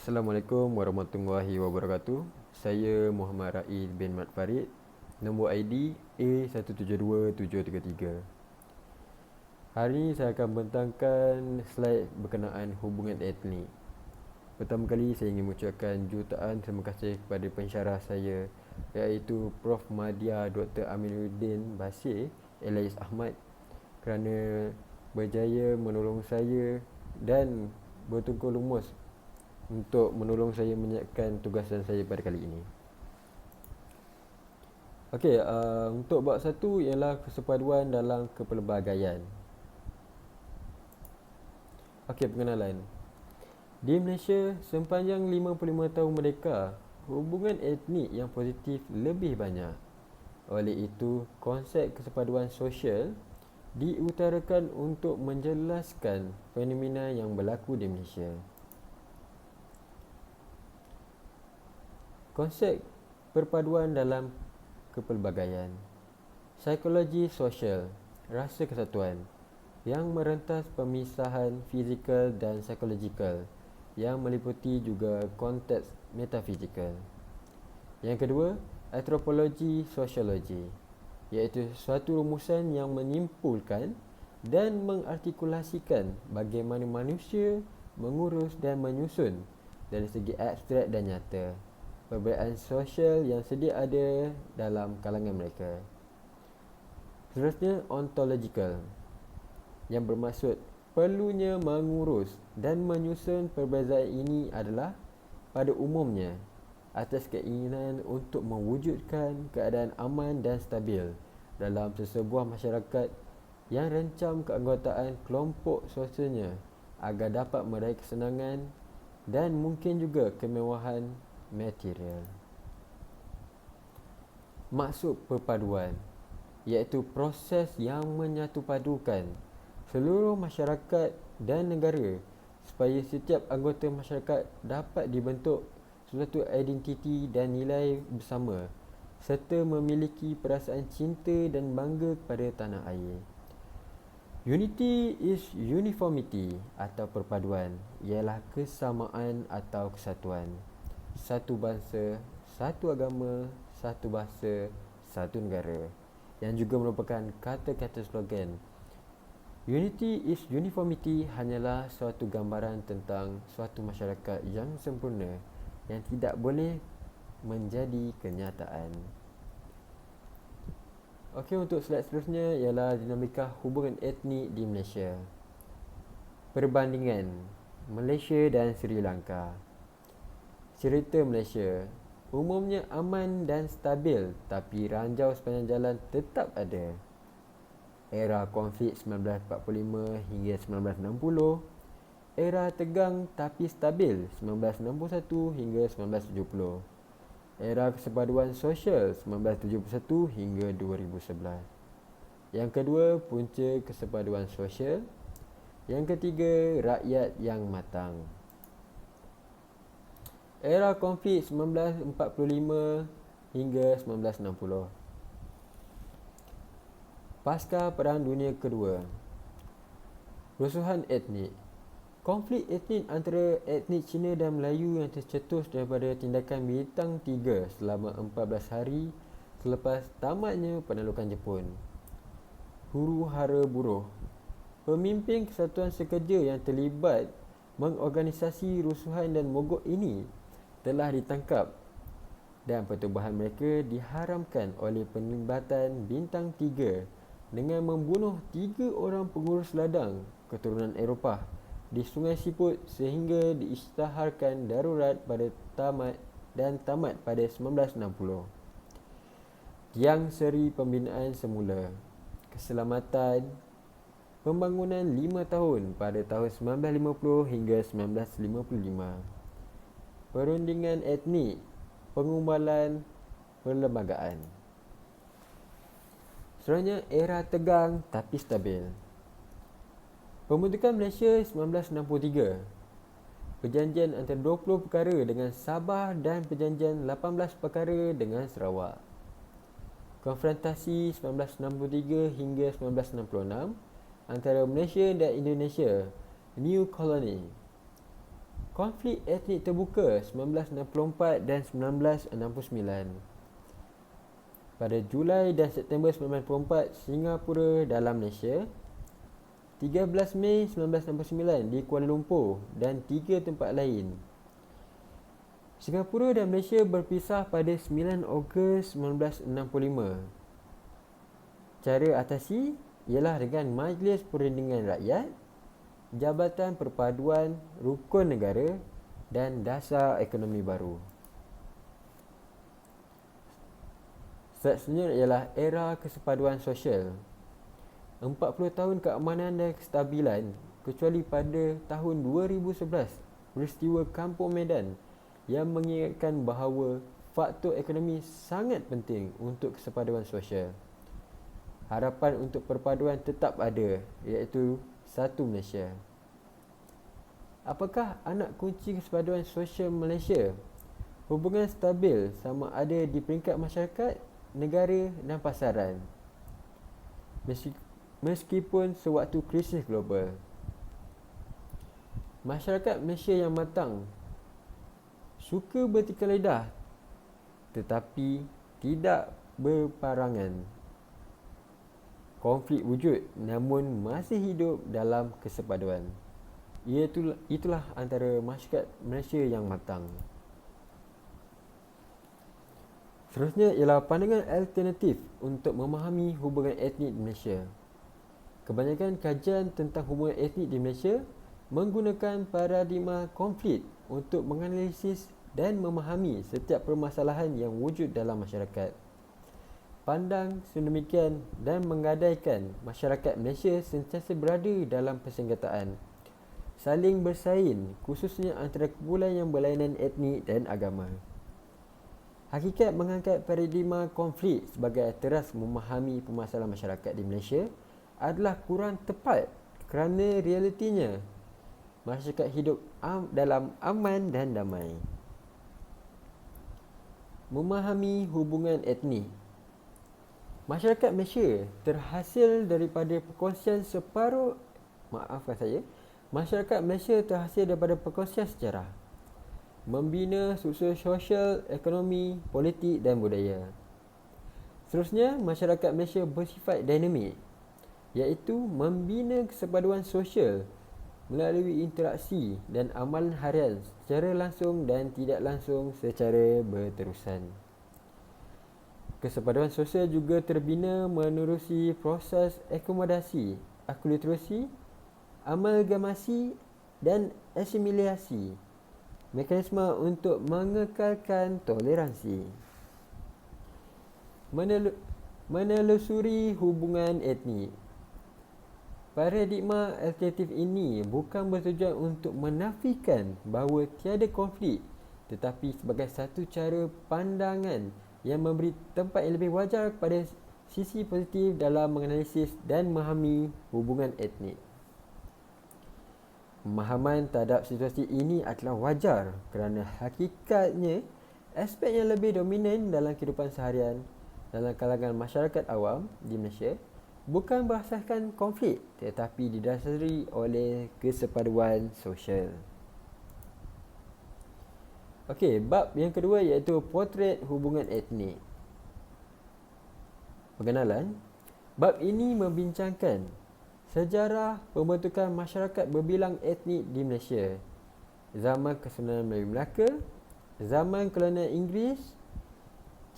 Assalamualaikum warahmatullahi wabarakatuh. Saya Muhammad Rais bin Mat Farid. Nombor ID A172733. Hari ini saya akan membentangkan slide berkenaan hubungan etnik. Pertama kali saya ingin mengucapkan jutaan terima kasih kepada pensyarah saya, iaitu Prof. Madya Dr. Aminuddin Basir Elias Ahmad, kerana berjaya menolong saya dan bertungkus lumus untuk menolong saya menyiapkan tugasan saya pada kali ini. Okey, untuk bab satu ialah persepaduan dalam kepelbagaian. Okey, pengenalan. Di Malaysia, sepanjang 55 tahun merdeka, hubungan etnik yang positif lebih banyak. Oleh itu, konsep kesepaduan sosial diutarakan untuk menjelaskan fenomena yang berlaku di Malaysia. Konsep perpaduan dalam kepelbagaian. Psikologi sosial, rasa kesatuan yang merentas pemisahan fizikal dan psikologikal yang meliputi juga konteks metafizikal. Yang kedua, antropologi sosiologi, iaitu suatu rumusan yang menyimpulkan dan mengartikulasikan bagaimana manusia mengurus dan menyusun dari segi abstrak dan nyata perbezaan sosial yang sedia ada dalam kalangan mereka. Seterusnya, ontological, yang bermaksud perlunya mengurus dan menyusun perbezaan ini adalah pada umumnya atas keinginan untuk mewujudkan keadaan aman dan stabil dalam sesebuah masyarakat yang rancam keanggotaan kelompok sosialnya agar dapat meraih kesenangan dan mungkin juga kemewahan material. Maksud perpaduan iaitu proses yang menyatupadukan seluruh masyarakat dan negara supaya setiap anggota masyarakat dapat dibentuk suatu identiti dan nilai bersama serta memiliki perasaan cinta dan bangga kepada tanah air. Unity is uniformity atau perpaduan ialah kesamaan atau kesatuan. Satu bangsa, satu agama, satu bahasa, satu negara, yang juga merupakan kata-kata slogan. Unity is uniformity hanyalah suatu gambaran tentang suatu masyarakat yang sempurna yang tidak boleh menjadi kenyataan. Okey, untuk slide seterusnya ialah dinamika hubungan etnik di Malaysia. Perbandingan Malaysia dan Sri Lanka. Cerita Malaysia umumnya aman dan stabil, tapi ranjau sepanjang jalan tetap ada. Era konflik 1945 hingga 1960, era tegang tapi stabil 1961 hingga 1970, era kesepaduan sosial 1971 hingga 2011. Yang kedua, punca kesepaduan sosial. Yang ketiga, rakyat yang matang. Era konflik 1945 hingga 1960. Pasca Perang Dunia Kedua, rusuhan etnik. Konflik etnik antara etnik Cina dan Melayu yang tercetus daripada tindakan Bintang 3 selama 14 hari selepas tamatnya penaklukan Jepun. Huru-hara buruh. Pemimpin Kesatuan Sekerja yang terlibat mengorganisasi rusuhan dan mogok ini telah ditangkap dan pertubuhan mereka diharamkan oleh penlibatan Bintang 3 dengan membunuh 3 orang pengurus ladang keturunan Eropah di Sungai Siput sehingga diisytiharkan darurat pada tamat pada 1960. Tiang seri pembinaan semula. Keselamatan pembangunan 5 tahun pada tahun 1950 hingga 1955. Perundingan etnik, pengumbalan perlembagaan. Selanjutnya, era tegang tapi stabil. Pembentukan Malaysia 1963. Perjanjian antara 20 perkara dengan Sabah dan perjanjian 18 perkara dengan Sarawak. Konfrontasi 1963 hingga 1966 antara Malaysia dan Indonesia, New Colony. konflik etnik terbuka 1964 dan 1969. Pada Julai dan September 1994, Singapura dalam Malaysia. 13 Mei 1969 di Kuala Lumpur dan 3 tempat lain. Singapura dan Malaysia berpisah pada 9 Ogos 1965. Cara atasi ialah dengan Majlis Perundingan Rakyat, Jabatan Perpaduan Rukun Negara dan Dasar Ekonomi Baru. Seterusnya ialah era kesepaduan sosial. 40 tahun keamanan dan kestabilan, kecuali pada tahun 2011, peristiwa Kampung Medan yang mengingatkan bahawa faktor ekonomi sangat penting untuk kesepaduan sosial. Harapan untuk perpaduan tetap ada, iaitu satu Malaysia. Apakah anak kunci kesepaduan sosial Malaysia? Hubungan stabil sama ada di peringkat masyarakat, negara dan pasaran. Meskipun sewaktu krisis global. Masyarakat Malaysia yang matang suka bertikar lidah tetapi tidak berparangan. Konflik wujud namun masih hidup dalam kesepaduan. Itulah antara masyarakat Malaysia yang matang. Seterusnya ialah pandangan alternatif untuk memahami hubungan etnik di Malaysia. Kebanyakan kajian tentang hubungan etnik di Malaysia menggunakan paradigma konflik untuk menganalisis dan memahami setiap permasalahan yang wujud dalam masyarakat. Pandang sedemikian dan menggadaikan masyarakat Malaysia sentiasa berada dalam persengketaan, saling bersaing, khususnya antara kumpulan yang berlainan etnik dan agama. Hakikat mengangkat paradigma konflik sebagai teras memahami permasalahan masyarakat di Malaysia adalah kurang tepat kerana realitinya masyarakat hidup dalam aman dan damai. Memahami hubungan etnik. Masyarakat Malaysia terhasil daripada perkongsian Masyarakat Malaysia terhasil daripada perkongsian sejarah, membina struktur sosial, ekonomi, politik dan budaya. Seterusnya, masyarakat Malaysia bersifat dinamik, iaitu membina kesepaduan sosial melalui interaksi dan amalan harian secara langsung dan tidak langsung secara berterusan. Kesepaduan sosial juga terbina menerusi proses akomodasi, akulturasi, amalgamasi dan asimilasi, mekanisme untuk mengekalkan toleransi. Menelusuri hubungan etnik. Paradigma alternatif ini bukan bertujuan untuk menafikan bahawa tiada konflik, tetapi sebagai satu cara pandangan yang memberi tempat yang lebih wajar kepada sisi positif dalam menganalisis dan memahami hubungan etnik. Pemahaman terhadap situasi ini adalah wajar kerana hakikatnya aspek yang lebih dominan dalam kehidupan seharian dalam kalangan masyarakat awam di Malaysia bukan berasaskan konflik tetapi didasari oleh kesepaduan sosial. Okey, bab yang kedua iaitu potret hubungan etnik. Pengenalan. Bab ini membincangkan sejarah pembentukan masyarakat berbilang etnik di Malaysia, zaman kesultanan Melayu Melaka, zaman kolonial Inggeris,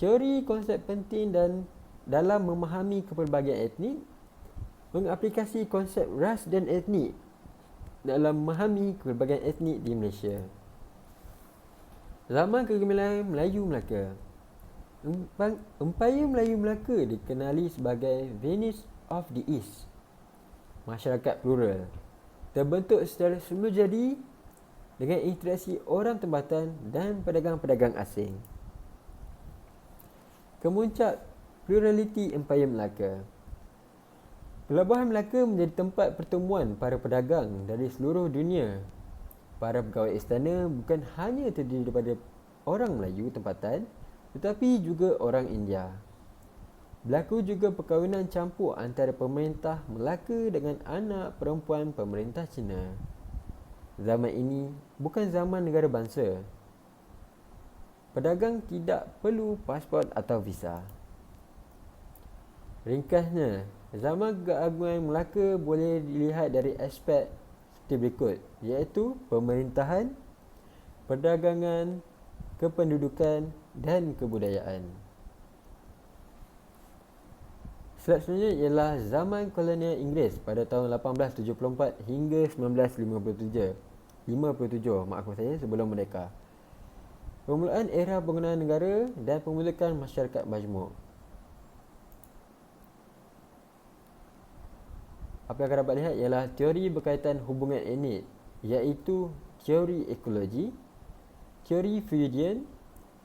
teori konsep penting dan dalam memahami kepelbagaian etnik, mengaplikasi konsep ras dan etnik dalam memahami kepelbagaian etnik di Malaysia. Zaman kegemilangan Melayu Melaka. Empayar Melayu Melaka dikenali sebagai Venice of the East. Masyarakat plural, terbentuk secara semula jadi dengan interaksi orang tempatan dan pedagang-pedagang asing. Kemuncak pluraliti Empayar Melaka. Pelabuhan Melaka menjadi tempat pertemuan para pedagang dari seluruh dunia. Para pegawai istana bukan hanya terdiri daripada orang Melayu tempatan, tetapi juga orang India. Berlaku juga perkahwinan campur antara pemerintah Melaka dengan anak perempuan pemerintah Cina. Zaman ini bukan zaman negara bangsa. Pedagang tidak perlu pasport atau visa. Ringkasnya, zaman keagungan Melaka boleh dilihat dari aspek seperti berikut, iaitu pemerintahan, perdagangan, kependudukan dan kebudayaan. Selanjutnya ialah zaman kolonial Inggeris pada tahun 1874 hingga 1957. 57, maafkan saya, sebelum merdeka. Permulaan era penggunaan negara dan pembentukan masyarakat majmuk. Apa yang akan dapat lihat ialah teori berkaitan hubungan etnik, iaitu teori ekologi, teori Freudian,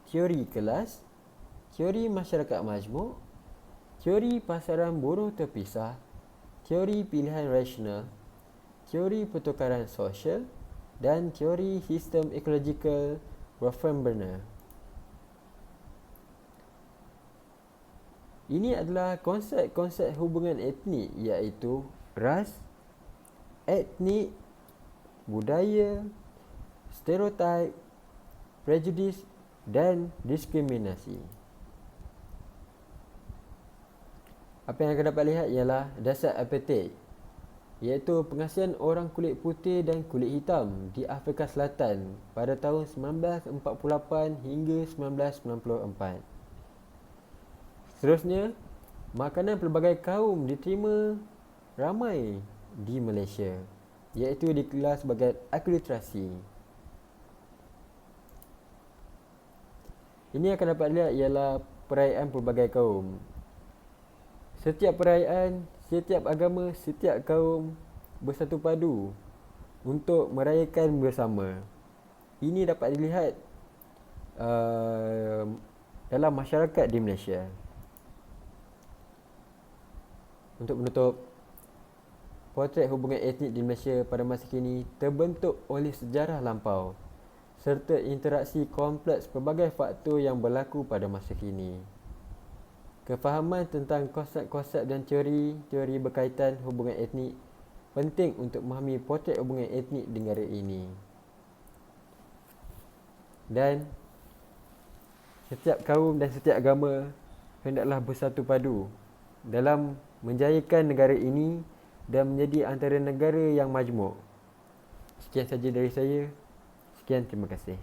teori kelas, teori masyarakat majmuk, teori pasaran buruh terpisah, teori pilihan rasional, teori pertukaran sosial dan teori sistem ekologikal Rothenberger. Ini adalah konsep-konsep hubungan etnik, iaitu ras, etnik, budaya, stereotip, prejudis dan diskriminasi. Apa yang akan dapat lihat ialah dasar apartheid, iaitu pengasihan orang kulit putih dan kulit hitam di Afrika Selatan pada tahun 1948 hingga 1994. Seterusnya, makanan pelbagai kaum diterima ramai di Malaysia, iaitu dikelar sebagai akulturasi. Ini akan dapat lihat ialah perayaan pelbagai kaum. Setiap perayaan, setiap agama, setiap kaum bersatu padu untuk merayakan bersama. Ini dapat dilihat dalam masyarakat di Malaysia. Untuk menutup, potret hubungan etnik di Malaysia pada masa kini terbentuk oleh sejarah lampau serta interaksi kompleks pelbagai faktor yang berlaku pada masa kini. Kefahaman tentang konsep-konsep dan teori berkaitan hubungan etnik penting untuk memahami potret hubungan etnik di negara ini. Dan setiap kaum dan setiap agama hendaklah bersatu padu dalam menjayakan negara ini dan menjadi antara negara yang majmuk. Sekian saja dari saya. Sekian, terima kasih.